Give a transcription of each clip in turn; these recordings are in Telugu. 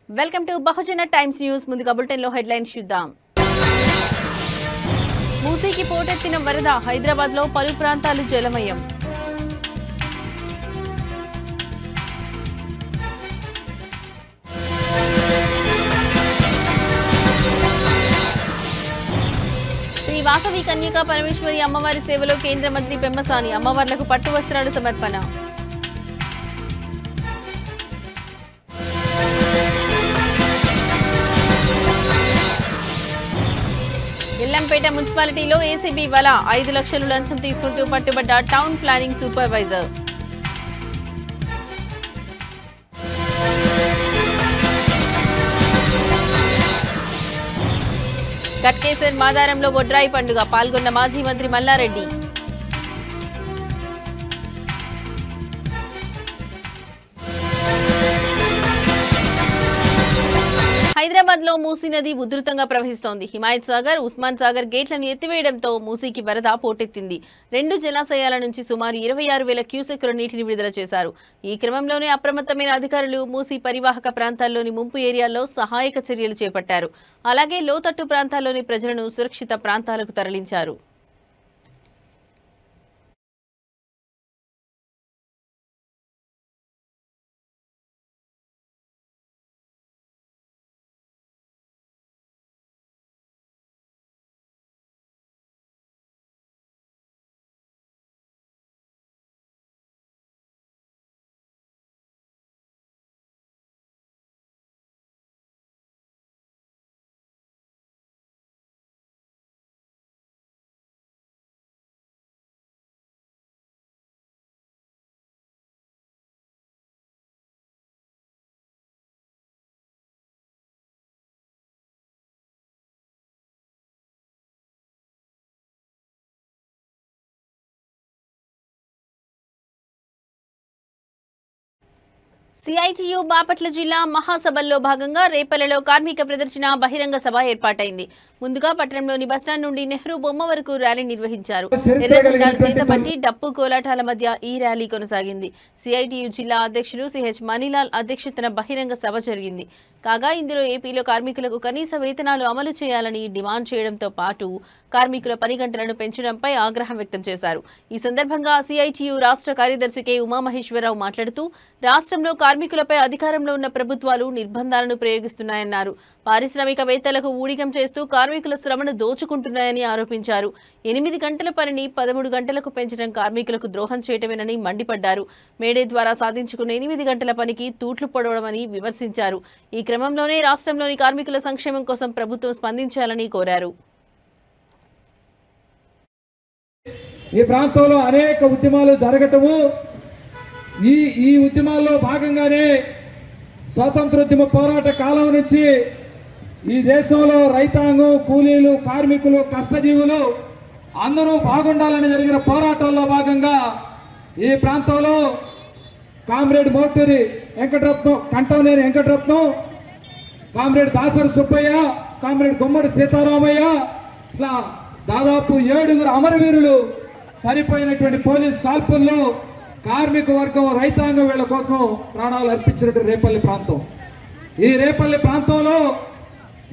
Welcome to Bahujan times news. ముందుగా బులెటిన్ లో హెడ్లైన్స్ చూద్దాం. మూసీకి పోటెత్తిన వరద, హైదరాబాద్ లో పలు ప్రాంతాలు జలమయం. శ్రీ వాసవి కన్యకా పరమేశ్వరి అమ్మవారి సేవలో కేంద్ర మంత్రి పెమ్మసాని, అమ్మవార్లకు పట్టు వస్త్రాలు సమర్పణ. ఎల్లంపేట మున్సిపాలిటీలో ఏసీబీ వల, 5 లక్షలు లంచం తీసుకుంటూ పట్టుబడ్డ టౌన్ ప్లానింగ్ సూపర్వైజర్. కట్కేసర్ మాదారంలో బొడ్రాయి పండుగ, పాల్గొన్న మాజీ మంత్రి మల్లారెడ్డి. హైదరాబాద్ లో మూసీ నది ఉధృతంగా ప్రవహిస్తోంది. హిమాయత్ సాగర్, ఉస్మాన్ సాగర్ గేట్లను ఎత్తివేయడంతో మూసీకి వరద పోటెత్తింది. 2 జలాశయాల నుంచి సుమారు 26,000 క్యూసెక్కుల నీటిని విడుదల చేశారు. ఈ క్రమంలోనే అప్రమత్తమైన అధికారులు మూసీ పరివాహక ప్రాంతాల్లోని ముంపు ఏరియాల్లో సహాయక చర్యలు చేపట్టారు. అలాగే లోతట్టు ప్రాంతాల్లోని ప్రజలను సురక్షిత ప్రాంతాలకు తరలించారు. సిఐటియు బాపట్ల జిల్లా మహాసభల్లో భాగంగా రేపల్లలో కార్మిక ప్రదర్శన బహిరంగ సభ ఏర్పాటైంది. ముందుగా పట్టణంలోని బస్టాండ్ నుండి నెహ్రూ బొమ్మ వరకు ర్యాలీ నిర్వహించారు. ఎర్ర జెండాలు చేతపట్టి డప్పు కోలాటాల మధ్య ఈ ర్యాలీ కొనసాగింది. సిఐటియు జిల్లా అధ్యక్షుడు సిహెచ్ మణిలాల్ అధ్యక్షతన బహిరంగ సభ జరిగింది. కాగా ఇందులో ఏపీలో కార్మికులకు కనీస వేతనాలు అమలు చేయాలని డిమాండ్ చేయడంతో పాటు కార్మికుల పని గంటలను పెంచడంపై ఆగ్రహం వ్యక్తం చేశారు. ఈ సందర్భంగా సిఐటియు రాష్ట్ర కార్యదర్శి కె ఉమామహేశ్వరరావు మాట్లాడుతూ రాష్ట్రంలో కార్మికులపై అధికారంలో ఉన్న ప్రభుత్వాలు నిర్బంధాలను ప్రయోగిస్తున్నాయన్నారు. పారిశ్రామికవేత్తలకు ఊడిగం చేస్తూ కార్మికుల శ్రమను దోచుకుంటున్నాయని ఆరోపించారు. 8 గంటల పనిని 13 గంటలకు పెంచడం కార్మికులకు ద్రోహం చేయటమేనని మండిపడ్డారు. మేడే ద్వారా సాధించుకున్న 8 గంటల పనికి తూట్లు పొడవడమని విమర్శించారు. ఈ క్రమంలోనే రాష్ట్రంలోని కార్మికుల సంక్షేమం కోసం ప్రభుత్వం స్పందించాలని కోరారు. ఈ ప్రాంతంలో అనేక ఉద్యమాలు జరగటము, ఈ ఉద్యమాల్లో భాగంగానే స్వాతంత్రోద్యమ పోరాట కాలం నుంచి ఈ దేశంలో రైతాంగం, కూలీలు, కార్మికులు, కష్టజీవులు అందరూ బాగుండాలని జరిగిన పోరాటాల్లో భాగంగా ఈ ప్రాంతంలో comrade Moturi Venkataratnam, Kantamneni Venkataratnam, comrade Dasari Subbaiah, comrade Gummadi Sitaramaiah, ఇట్లా దాదాపు 7 అమరవీరులు చనిపోయినటువంటి పోలీస్ కాల్పుల్లో కార్మిక వర్గం, రైతాంగం వీళ్ళ కోసం ప్రాణాలు అర్పించినటువంటి రేపల్లి ప్రాంతం. ఈ రేపల్లి ప్రాంతంలో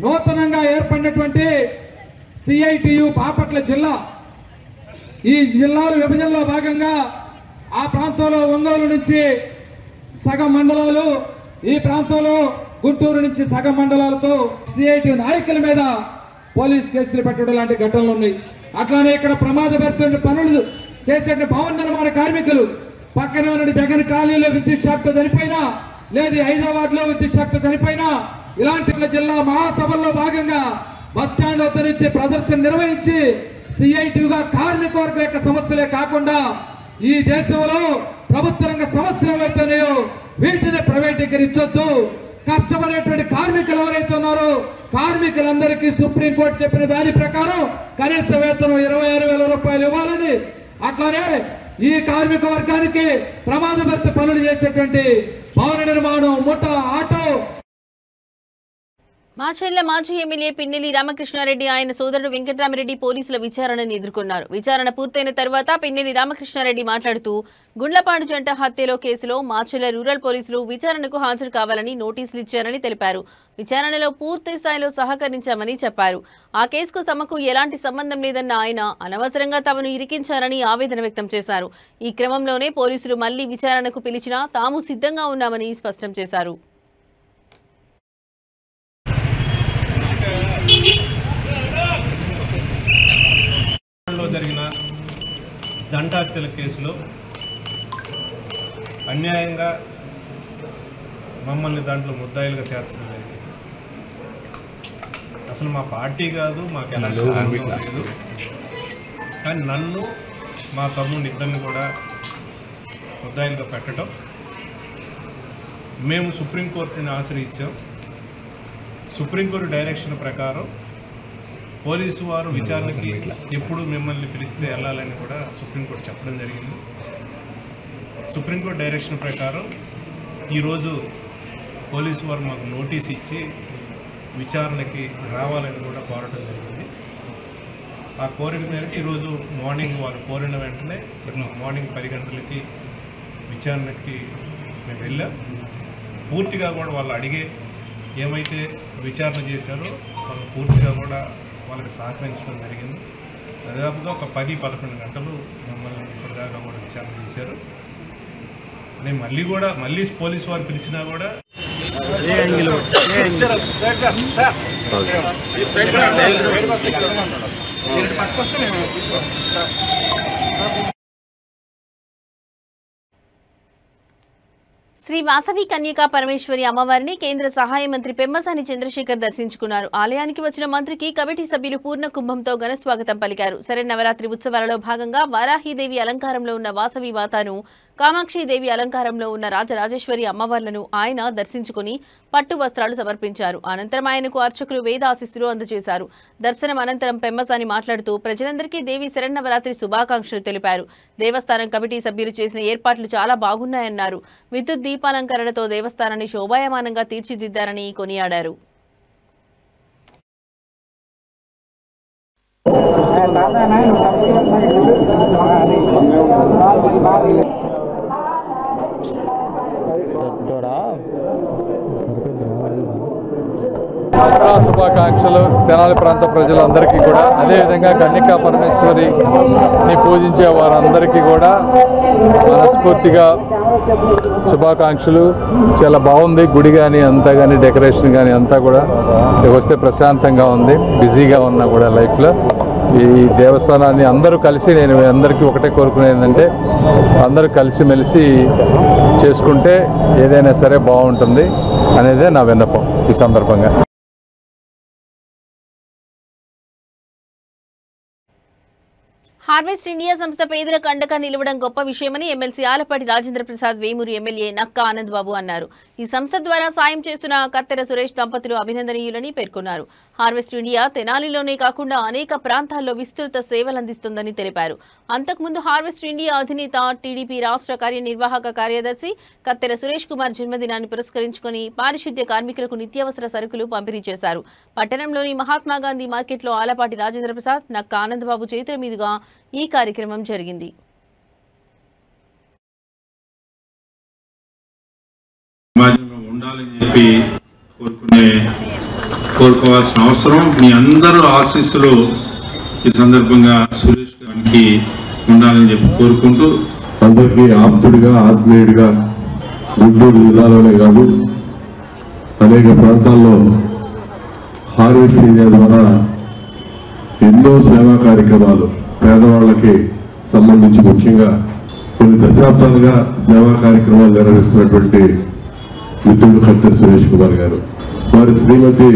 నూతనంగా ఏర్పడినటువంటి సిఐటియు బాపట్ల జిల్లా, ఈ జిల్లాల విభజనలో భాగంగా ఆ ప్రాంతంలో ఒంగోలు నుంచి సగం మండలాలు, ఈ ప్రాంతంలో గుంటూరు నుంచి సగం మండలాలతో సిఐటి నాయకుల మీద పోలీస్ కేసులు పెట్టడం లాంటి ఘటనలు ఉన్నాయి. అట్లానే ఇక్కడ ప్రమాదపడుతున్న పనులు చేసే భవన నిర్మాణ కార్మికులు పక్కన ఉన్న జగన్ కాలనీలో విద్యుత్ షాక్తో చనిపోయినా, లేదు హైదరాబాద్ లో విద్యుత్ షాక్తో చనిపోయినా, ఇలాంటి జిల్లా మహాసభల్లో భాగంగా బస్టాండ్ వద్ద నుంచి ప్రదర్శన నిర్వహించి సిఐటిగా కార్మిక వర్గం యొక్క సమస్యలే కాకుండా ఈ దేశంలో ప్రభుత్వ రంగ సమస్యలు ఏవైతున్నాయో వీటిని ప్రైవేటీకరించొద్దు, కష్టపడేటువంటి కార్మికులు ఎవరైతే ఉన్నారో కార్మికులందరికీ సుప్రీంకోర్టు చెప్పిన దాని ప్రకారం కనీస వేతనం 26,000 రూపాయలు ఇవ్వాలని, అట్లానే ఈ కార్మిక వర్గానికి ప్రమాదభరిత పనులు చేసేటువంటి భవన నిర్మాణం, ముఠా, ఆటో మాచర్ల మాజీ ఎమ్మెల్యే పిన్నెల్లి రామకృష్ణారెడ్డి ఆయన సోదరుడు వెంకటరామిరెడ్డి పోలీసుల విచారణను ఎదుర్కొన్నారు. విచారణ పూర్తయిన తర్వాత పిన్నెల్లి రామకృష్ణారెడ్డి మాట్లాడుతూ గుండ్లపాడు జంట హత్యలో కేసులో మాచర్ల రూరల్ పోలీసులు విచారణకు హాజరు కావాలని నోటీసులు ఇచ్చారని తెలిపారు. విచారణలో పూర్తి స్థాయిలో సహకరించామని చెప్పారు. ఆ కేసుకు తమకు ఎలాంటి సంబంధం లేదన్న ఆయన అనవసరంగా తమను ఇరికించారని ఆవేదన వ్యక్తం చేశారు. ఈ క్రమంలోనే పోలీసులు మళ్లీ విచారణకు పిలిచినా తాము సిద్ధంగా ఉన్నామని స్పష్టం చేశారు. జరిగిన జంట హత్యల కేసులో అన్యాయంగా మమ్మల్ని దాంట్లో ముద్దాయిలుగా చేర్చడం జరిగింది. అసలు మా పార్టీ కాదు, మాకు ఎలాంటి సంబంధం లేదు. కానీ నన్ను మా తమ్ముడిని ఇద్దరిని కూడా ముద్దాయిలుగా పెట్టడం, మేము సుప్రీంకోర్టుని ఆశ్రయించాం. సుప్రీంకోర్టు డైరెక్షన్ ప్రకారం పోలీసు వారు విచారణకి ఎప్పుడు మిమ్మల్ని పిలిస్తే వెళ్ళాలని కూడా సుప్రీంకోర్టు చెప్పడం జరిగింది. సుప్రీంకోర్టు డైరెక్షన్ ప్రకారం ఈరోజు పోలీసు వారు మాకు నోటీస్ ఇచ్చి విచారణకి రావాలని కూడా కోరడం జరిగింది. ఆ కోరిక మేరకు ఈరోజు మార్నింగ్ వాళ్ళు కోరిన వెంటనే మార్నింగ్ 10 గంటలకి విచారణకి మేము వెళ్ళాం. పూర్తిగా కూడా వాళ్ళు అడిగే ఏమైతే విచారణ చేశారో వాళ్ళు పూర్తిగా కూడా వాళ్ళకి సహకరించడం జరిగింది. దాదాపుగా ఒక 10-11 గంటలు మమ్మల్ని ఇప్పటిదాకా కూడా విచారణ చేశారు. నేను మళ్ళీ పోలీసు వారు పిలిచినా కూడా శ్రీ వాసవి కన్యకా పరమేశ్వరి అమ్మవారిని కేంద్ర సహాయ మంత్రి పెమ్మసాని చంద్రశేఖర్ దర్శించుకున్నారు. ఆలయానికి వచ్చిన మంత్రికి కమిటీ సభ్యులు పూర్ణ కుంభంతో ఘనస్వాగతం పలికారు. శరన్నవరాత్రి ఉత్సవాలలో భాగంగా వారాహీదేవి అలంకారంలో ఉన్న వాసవి మాతను, కామాక్షిదేవి అలంకారంలో ఉన్న రాజరాజేశ్వరి అమ్మవార్లను ఆయన దర్శించుకుని పట్టు వస్త్రాలు సమర్పించారు. అనంతరం ఆయనకు అర్చకులు వేద ఆశీస్సులు అందజేశారు. దర్శనం అనంతరం పెమ్మసాని మాట్లాడుతూ ప్రజలందరికీ దేవి శరన్నవరాత్రి శుభాకాంక్షలు తెలిపారు. దేవస్థానం కమిటీ సభ్యులు చేసిన ఏర్పాట్లు చాలా బాగున్నాయన్నారు. విద్యుత్ దీపాలంకరణతో దేవస్థానాన్ని శోభాయమానంగా తీర్చిదిద్దారని కొనియాడారు. శుభాకాంక్షలు తెనాలి ప్రాంత ప్రజలందరికీ కూడా, అదేవిధంగా కన్యకా పరమేశ్వరిని పూజించే వారందరికీ కూడా మనస్ఫూర్తిగా శుభాకాంక్షలు. చాలా బాగుంది గుడి కానీ అంతా కానీ, డెకరేషన్ కానీ అంతా కూడా వస్తే ప్రశాంతంగా ఉంది. బిజీగా ఉన్నా కూడా లైఫ్లో ఈ దేవస్థానాన్ని అందరూ కలిసి, నేను అందరికీ ఒకటే కోరుకునేది ఏంటంటే అందరూ కలిసిమెలిసి చేసుకుంటే ఏదైనా సరే బాగుంటుంది అనేదే నా విన్నపం ఈ సందర్భంగా. హార్వెస్ట్ ఇండియా సంస్థ పేదలకు అండగా నిలవడం గొప్ప విషయమని ఎమ్మెల్సీ ఆలపాటి రాజేంద్ర ప్రసాద్ వేమూరు ఎమ్మెల్యే నక్కా ఆనంద్ బాబు అన్నారు. ఈ సంస్థ ద్వారా సాయం చేస్తున్న కత్తెర సురేష్ దంపతులు అభినందనీయులని పేర్కొన్నారు. హార్వెస్ట్ ఇండియా తెనాలిలోనే కాకుండా అనేక ప్రాంతాల్లో విస్తృత సేవలందిస్తుందని తెలిపారు. అంతకుముందు హార్వెస్ట్ ఇండియా అధినేత టీడీపీ రాష్ట్ర కార్యనిర్వాహక కార్యదర్శి కత్తెర సురేష్ కుమార్ జన్మదినాన్ని పురస్కరించుకుని పారిశుద్ధ్య కార్మికులకు నిత్యావసర సరుకులు పంపిణీ చేశారు. పట్టణంలోని మహాత్మాగాంధీ మార్కెట్లో ఆలపాటి రాజేంద్ర ప్రసాద్, నక్కా ఆనంద్ బాబు చేతుల మీదుగా ఈ కార్యక్రమం జరిగింది. ఉండాలని చెప్పి కోరుకోవాల్సిన అవసరం, మీ అందరూ ఆశీస్సులు ఈ సందర్భంగా సురేష్ గారికి ఉండాలని చెప్పి కోరుకుంటూ, అందరికీ ఆప్తుడిగా ఆత్మీయుడిగా గుంటూరు జిల్లాలోనే కాదు అనేక ప్రాంతాల్లో హార్వెస్ట్ ఇండియా ద్వారా ఎన్నో సేవా కార్యక్రమాలు పేదవాళ్ళకి సంబంధించి ముఖ్యంగా కొన్ని దశాబ్దాలుగా సేవా కార్యక్రమాలు నిర్వహిస్తున్నటువంటి మిత్రుడు కత్తెర సురేష్ కుమార్ గారు, వారి శ్రీమతి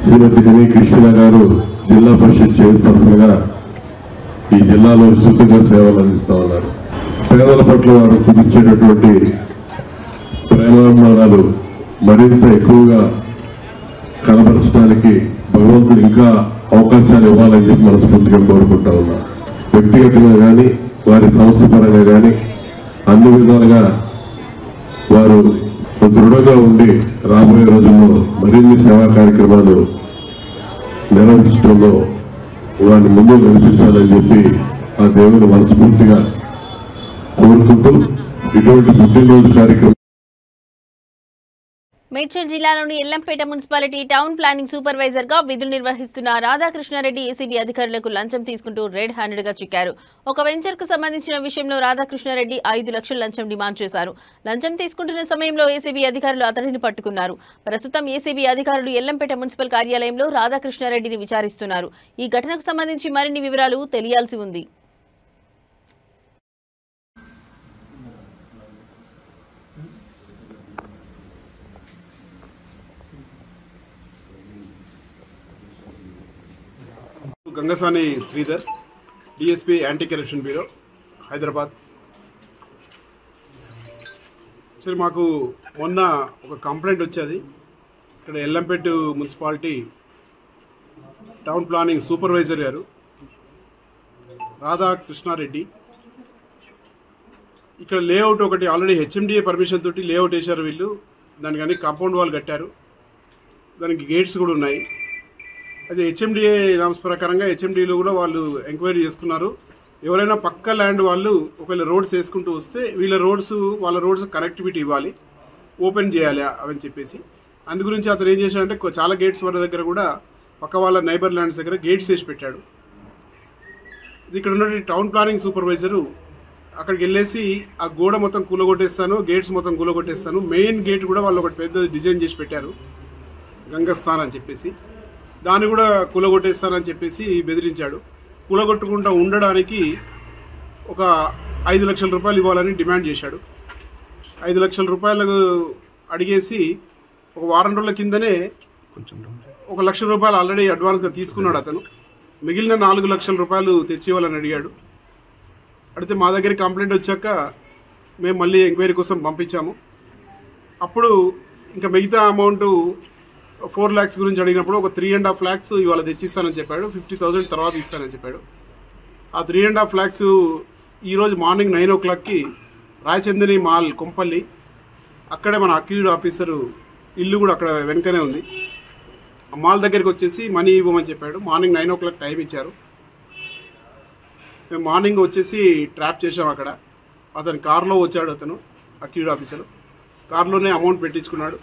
శ్రీమతి కృష్ణ గారు జిల్లా పరిషత్ చైర్పర్సన్ గా ఈ జిల్లాలో విస్తృతంగా సేవలు అందిస్తూ ఉన్నారు. పేదల పట్ల వారు చూపించేటటువంటి ప్రేమాభిమానాలు మరింత ఎక్కువగా కనబరచడానికి భగవంతుడు ఇంకా అవకాశాలు ఇవ్వాలని చెప్పి మనస్ఫూర్తిగా కోరుకుంటా ఉన్నా. వ్యక్తిగతంగా కానీ వారి సంస్థ పరంగా కానీ అన్ని విధాలుగా వారు దృఢంగా ఉండి రాబోయే రోజుల్లో మరిన్ని సేవా కార్యక్రమాలు నిర్వహించడంలో వారిని ముందు నడిపించాలని చెప్పి ఆ దేవుని మనస్ఫూర్తిగా కోరుకుంటూ ఇటువంటి పుట్టినరోజు కార్యక్రమం మేడ్చల్ జిల్లాలోని Yellampet municipality town planning supervisor గా విధులు నిర్వహిస్తున్న రాధాకృష్ణారెడ్డి ఏసీబీ అధికారులకు లంచం తీసుకుంటూ రెడ్ హ్యాండెడ్ గా చిక్కారు. ఒక వెంచర్ కు సంబంధించిన విషయంలో రాధాకృష్ణారెడ్డి 5 లక్షల లంచం డిమాండ్ చేశారు. లంచం తీసుకుంటున్న సమయంలో ఏసీబీ అధికారులు అతడిని పట్టుకున్నారు. ప్రస్తుతం ఏసీబీ అధికారులు ఎల్లంపేట మున్సిపల్ కార్యాలయంలో రాధాకృష్ణారెడ్డిని విచారిస్తున్నారు. ఈ ఘటనకు సంబంధించి మరిన్ని వివరాలు తెలియాల్సి ఉంది. Gangasani Sridhar, DSP anti corruption bureau, Hyderabad. సరే, మాకు మొన్న ఒక కంప్లైంట్ వచ్చేది. ఇక్కడ Yellampet municipality town planning supervisor గారు రాధాకృష్ణారెడ్డి ఇక్కడ లేఅవుట్ ఒకటి ఆల్రెడీ హెచ్ఎండిఏ పర్మిషన్ తోటి లేఅవుట్ వేశారు వీళ్ళు. దానికి కానీ కాంపౌండ్ వాల్ కట్టారు, దానికి గేట్స్ కూడా ఉన్నాయి. అదే హెచ్ఎండిఏ నామ్స్ ప్రకారంగా హెచ్ఎండిలో కూడా వాళ్ళు ఎంక్వైరీ చేసుకున్నారు. ఎవరైనా పక్క ల్యాండ్ వాళ్ళు ఒకవేళ రోడ్స్ వేసుకుంటూ వస్తే వాళ్ళ రోడ్స్ కనెక్టివిటీ ఇవ్వాలి, ఓపెన్ చేయాలి అవని చెప్పేసి. అందు గురించి అతను ఏం చేశాడంటే చాలా గేట్స్ వాళ్ళ దగ్గర కూడా పక్క వాళ్ళ నైబర్ ల్యాండ్స్ దగ్గర గేట్స్ వేసి పెట్టాడు. ఇక్కడ ఉన్న టౌన్ ప్లానింగ్ సూపర్వైజరు అక్కడికి వెళ్ళేసి ఆ గోడ మొత్తం కూలగొట్టేస్తాను, గేట్స్ మొత్తం కూలగొట్టేస్తాను, మెయిన్ గేట్ కూడా వాళ్ళు ఒకటి పెద్ద డిజైన్ చేసి పెట్టారు గంగస్థాన్ అని చెప్పేసి, దాన్ని కూడా కూలగొట్టేస్తానని చెప్పేసి బెదిరించాడు. కూలగొట్టుకుంటూ ఉండడానికి ఒక 5 లక్షల రూపాయలు ఇవ్వాలని డిమాండ్ చేశాడు. 5 లక్షల రూపాయలు అడిగేసి ఒక వారం రోజుల కిందనే 1 లక్ష రూపాయలు ఆల్రెడీ అడ్వాన్స్గా తీసుకున్నాడు అతను. మిగిలిన 4 లక్షల రూపాయలు తెచ్చి ఇవ్వాలని అడిగాడు. అడిగితే మా దగ్గర కంప్లైంట్ వచ్చాక మేము మళ్ళీ ఎంక్వైరీ కోసం పంపించాము. అప్పుడు ఇంకా మిగతా అమౌంట్ 4 lakhs గురించి అడిగినప్పుడు ఒక 3.5 lakhs ఇవాళ తెచ్చిస్తానని చెప్పాడు. 50,000 తర్వాత ఇస్తానని చెప్పాడు. ఆ 3.5 lakhs ఈరోజు మార్నింగ్ 9 o'clockకి రాయచందని మాల్ కొంపల్లి, అక్కడే మన అక్యూజ్డ్ ఆఫీసరు ఇల్లు కూడా అక్కడ వెనకనే ఉంది. ఆ మాల్ దగ్గరికి వచ్చేసి మనీ ఇవ్వమని చెప్పాడు. మార్నింగ్ 9 o'clock టైం ఇచ్చారు. మేము మార్నింగ్ వచ్చేసి ట్రాప్ చేసాం. అక్కడ అతను కారులో వచ్చాడు. అతను అక్యూజ్డ్ ఆఫీసరు కారులోనే అమౌంట్ పెట్టించుకున్నాడు.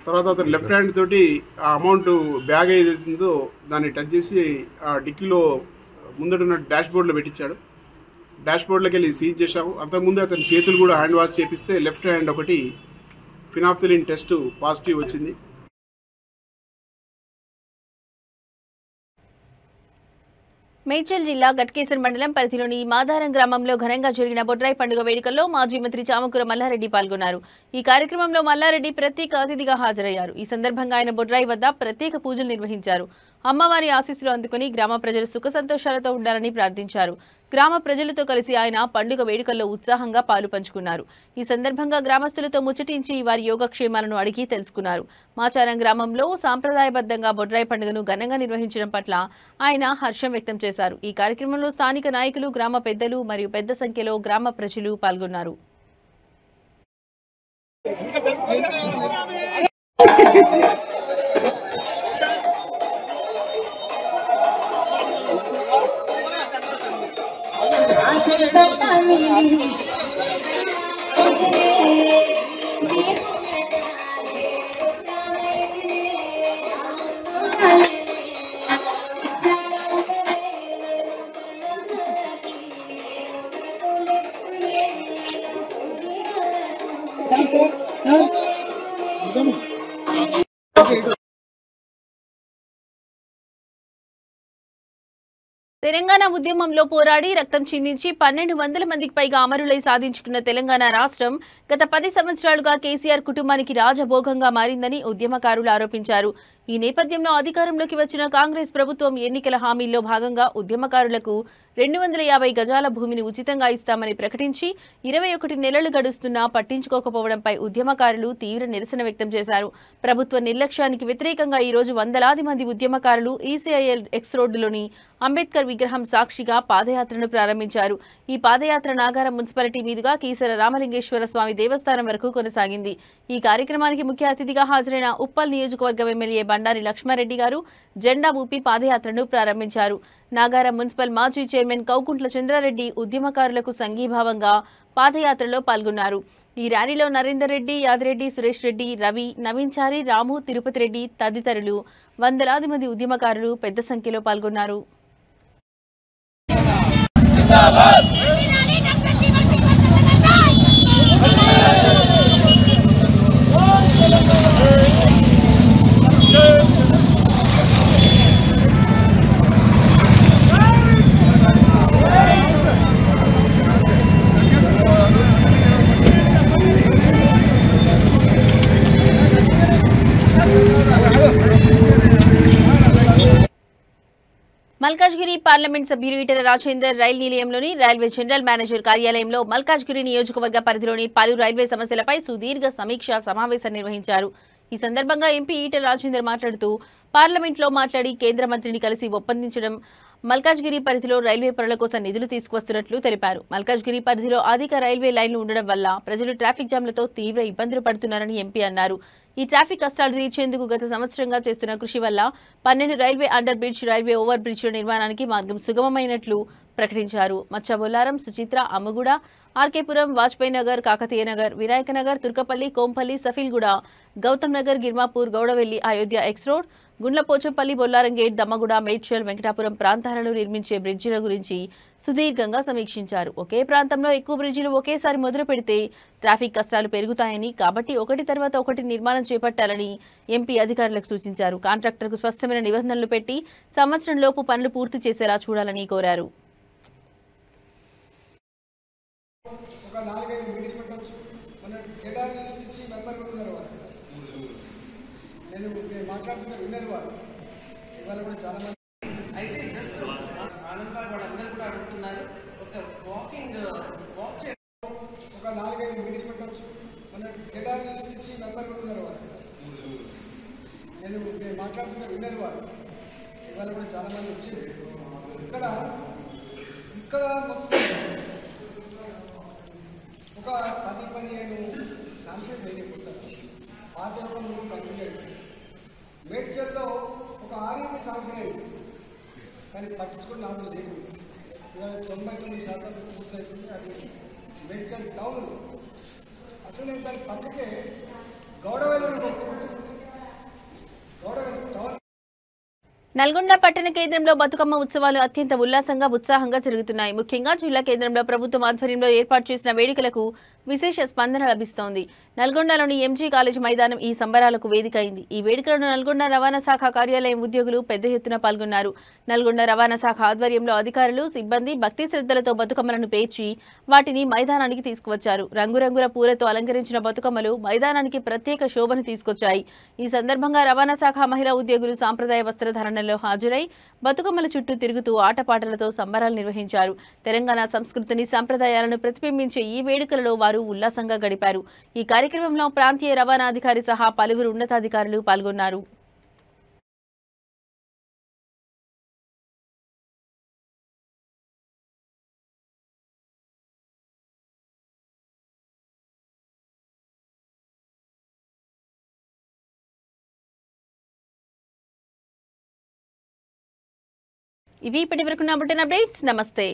తర్వాత అతను లెఫ్ట్ హ్యాండ్ తోటి ఆ అమౌంట్ బ్యాగ్ ఏదైతుందో దాన్ని టచ్ చేసి ఆ డిక్కీలో ముందడున్న డాష్ బోర్డ్లో పెట్టించాడు. డాష్ బోర్డ్లోకి వెళ్ళి సీజ్ చేశాము. అంతకుముందు అతని చేతులు కూడా హ్యాండ్ వాష్ చేపిస్తే లెఫ్ట్ హ్యాండ్ ఒకటి ఫినాప్థలిన్ టెస్ట్ పాజిటివ్ వచ్చింది. మేడ్చల్ జిల్లా గట్కేసర్ మండలం పరిధిలోని మాదారం గ్రామంలో ఘనంగా జరిగిన బొడ్రాయి పండుగ వేడుకల్లో మాజీ మంత్రి చామకూర మల్లారెడ్డి పాల్గొన్నారు. ఈ కార్యక్రమంలో మల్లారెడ్డి ప్రత్యేక అతిథిగా హాజరయ్యారు. ఈ సందర్భంగా ఆయన బొడ్రాయి వద్ద ప్రత్యేక పూజలు నిర్వహించారు. అమ్మవారి ఆశీస్సులు అందుకుని గ్రామ ప్రజలు సుఖ సంతోషాలతో ఉండాలని ప్రార్థించారు. గ్రామ ప్రజలతో కలిసి ఆయన పండుగ వేడుకల్లో ఉత్సాహంగా పాలు పంచుకున్నారు. ఈ సందర్భంగా గ్రామస్తులతో ముచ్చటించి వారి యోగక్షేమాలను అడిగి తెలుసుకున్నారు. మాచారం గ్రామంలో సాంప్రదాయబద్ధంగా బొడ్రాయి పండుగను ఘనంగా నిర్వహించడం పట్ల ఆయన హర్షం వ్యక్తం చేశారు. ఈ కార్యక్రమంలో స్థానిక నాయకులు, గ్రామ పెద్దలు మరియు పెద్ద సంఖ్యలో గ్రామ ప్రజలు పాల్గొన్నారు. తెలంగాణ ఉద్యమంలో పోరాడి రక్తం చిందించి 1200 మందికి పైగా అమరులై సాధించుకున్న తెలంగాణ రాష్ట్రం గత 10 సంవత్సరాలుగా కేసీఆర్ కుటుంబానికి రాజభోగంగా మారిందని ఉద్యమకారులు ఆరోపించారు. ఈ నేపథ్యంలో అధికారంలోకి వచ్చిన కాంగ్రెస్ ప్రభుత్వం ఎన్నికల హామీల్లో భాగంగా ఉద్యమకారులకు 250 గజాల భూమిని ఉచితంగా ఇస్తామని ప్రకటించి 21 నెలలు గడుస్తున్నా పట్టించుకోకపోవడంపై ఉద్యమకారులు తీవ్ర నిరసన వ్యక్తం చేశారు. ప్రభుత్వ నిర్లక్ష్యానికి వ్యతిరేకంగా ఈ రోజు వందలాది మంది ఉద్యమకారులు ఈసీఐఎల్ ఎక్స్ రోడ్డులోని అంబేద్కర్ విగ్రహం సాక్షిగా పాదయాత్రను ప్రారంభించారు. ఈ పాదయాత్ర నాగారం మున్సిపాలిటీ మీదుగా కీసర రామలింగేశ్వర స్వామి దేవస్థానం వరకు కొనసాగింది. ఈ కార్యక్రమానికి ముఖ్య అతిథిగా హాజరైన ఉప్పల్ నియోజకవర్గం ఎమ్మెల్యే బండారి లక్ష్మారెడ్డి గారు జెండా ఊపి పాదయాత్రను ప్రారంభించారు. నాగారం మున్సిపల్ మాజీ చైర్మన్ కౌకుంట్ల చంద్రారెడ్డి ఉద్యమకారులకు సంఘీభావంగా పాదయాత్రలో పాల్గొన్నారు. ఈ ర్యాలీలో నరేందర్ రెడ్డి, యాదిరెడ్డి, సురేష్ రెడ్డి, రవి, నవీన్ చారి, రాము, తిరుపతి రెడ్డి తదితరులు వందలాది మంది ఉద్యమకారులు పెద్ద సంఖ్యలో పాల్గొన్నారు. మల్కాజ్గిరి పార్లమెంట్ సభ్యులు ఈటెల రాజేందర్ రైల్ నిలయంలోని రైల్వే జనరల్ మేనేజర్ కార్యాలయంలో మల్కాజ్గిరి నియోజకవర్గ పరిధిలోని పలు రైల్వే సమస్యలపై సుదీర్ఘ సమీక్షా సమావేశం నిర్వహించారు. ఈ సందర్భంగా ఎంపీ ఈటెల రాజేందర్ మాట్లాడుతూ పార్లమెంట్లో మాట్లాడి కేంద్ర మంత్రిని కలిసి ఒప్పందించడం, మల్కాజ్గిరి పరిధిలో రైల్వే పనుల కోసం నిధులు తీసుకువస్తున్నట్లు తెలిపారు. మల్కాజ్గిరి పరిధిలో అధిక రైల్వే లైన్లు ఉండడం వల్ల ప్రజలు ట్రాఫిక్ జామ్లతో తీవ్ర ఇబ్బందులు పడుతున్నారని ఎంపీ అన్నారు. ఈ ట్రాఫిక్ కష్టాలు తీర్చేందుకు గత సంవత్సరంగా చేస్తున్న కృషి వల్ల 12 railway under bridge, railway over బ్రిడ్జ్ల నిర్మాణానికి మార్గం సుగమమైనట్లు ప్రకటించారు. మచ్చబొల్లారం, సుచిత్ర, అమ్మగూడ, ఆర్కేపురం, వాజ్పేయి నగర్, కాకతీయ నగర్, వినాయక నగర్, తుర్కపల్లి, కోంపల్లి, సఫీల్గూడ, గౌతమ్ నగర్, గిర్మాపూర్, గౌడవెల్లి, అయోధ్య ఎక్స్ రోడ్, గుండ్లపోచంపల్లి, బొల్లారంగేట్, దమ్మగూడ, మేడ్చల్, వెంకటాపురం ప్రాంతాలలో నిర్మించే బ్రిడ్జిల గురించి సుదీర్ఘంగా సమీక్షించారు. ఒకే ప్రాంతంలో ఎక్కువ బ్రిడ్జిలు ఒకేసారి మొదలు పెడితే ట్రాఫిక్ కష్టాలు పెరుగుతాయని, కాబట్టి ఒకటి తర్వాత ఒకటి నిర్మాణం చేపట్టాలని ఎంపీ అధికారులకు సూచించారు. కాంట్రాక్టర్కు స్పష్టమైన నిబంధనలు పెట్టి సంవత్సరంలోపు పనులు పూర్తి చేసేలా చూడాలని కోరారు. అయితే జస్ట్ ఆనందబాగ్ వాళ్ళందరూ కూడా అడుగుతున్నారు, ఒక వాక్ చేయాలి, ఒక 4-5 మీటింగ్ పెట్టవచ్చు. మన కేడార్యూసీసీ మెంబర్ కూడా ఉన్నారు వాళ్ళు, నేను మాట్లాడుతున్నా విన్నారు వాళ్ళు, ఇవాళ కూడా చాలా మంది వచ్చారు. ఇక్కడ ఒక 10-15 శాంక్షన్స్ అయిపోతారు. పాత మూడు కంప్లీట్ అయిపోయింది. మేడ్చల్లో ఒక 6 శాంక్షన్ అయింది, కానీ పట్టించుకుని నాకు లేదు. ఇవాళ 99% పూర్తవుతుంది. అది మేడ్చల్ టౌన్. అట్లనే దాని పక్కకే గౌడవెల్లి టౌన్. నల్గొండ పట్టణ కేంద్రంలో బతుకమ్మ ఉత్సవాలు అత్యంత ఉల్లాసంగా, ఉత్సాహంగా జరుగుతున్నాయి. ముఖ్యంగా జిల్లా కేంద్రంలో ప్రభుత్వం ఆధ్వర్యంలో ఏర్పాటు చేసిన వేడుకలకు విశేష స్పందన లభిస్తోంది. నల్గొండలోని ఎంజీ కాలేజ్ మైదానం ఈ సంబరాలకు వేదిక అయింది. ఈ వేడుకలను నల్గొండ రవాణా శాఖ కార్యాలయం ఉద్యోగులు పెద్ద ఎత్తున పాల్గొన్నారు. నల్గొండ రవాణా శాఖ ఆధ్వర్యంలో అధికారులు, సిబ్బంది భక్తి శ్రద్ధలతో బతుకమ్మలను పేర్చి వాటిని మైదానానికి తీసుకువచ్చారు. రంగురంగుల పూలతో అలంకరించిన బతుకమ్మలు మైదానానికి ప్రత్యేక శోభను తీసుకొచ్చాయి. ఈ సందర్భంగా రవాణా శాఖ మహిళా ఉద్యోగులు సాంప్రదాయ వస్త్రధారణలో హాజరై బతుకమ్మల చుట్టూ తిరుగుతూ ఆటపాటలతో సంబరాలు నిర్వహించారు. తెలంగాణ సంస్కృతిని, సంప్రదాయాలను ప్రతిబింబించే ఈ వేడుకలలో వారు ఉల్లాసంగా గడిపారు. ఈ కార్యక్రమంలో ప్రాంతీయ రవాణా అధికారి సహా పలువురు ఉన్నతాధికారులు పాల్గొన్నారు. ఇవి ఇప్పటివరకు నా బులెటిన్ అప్డేట్స్. నమస్తే.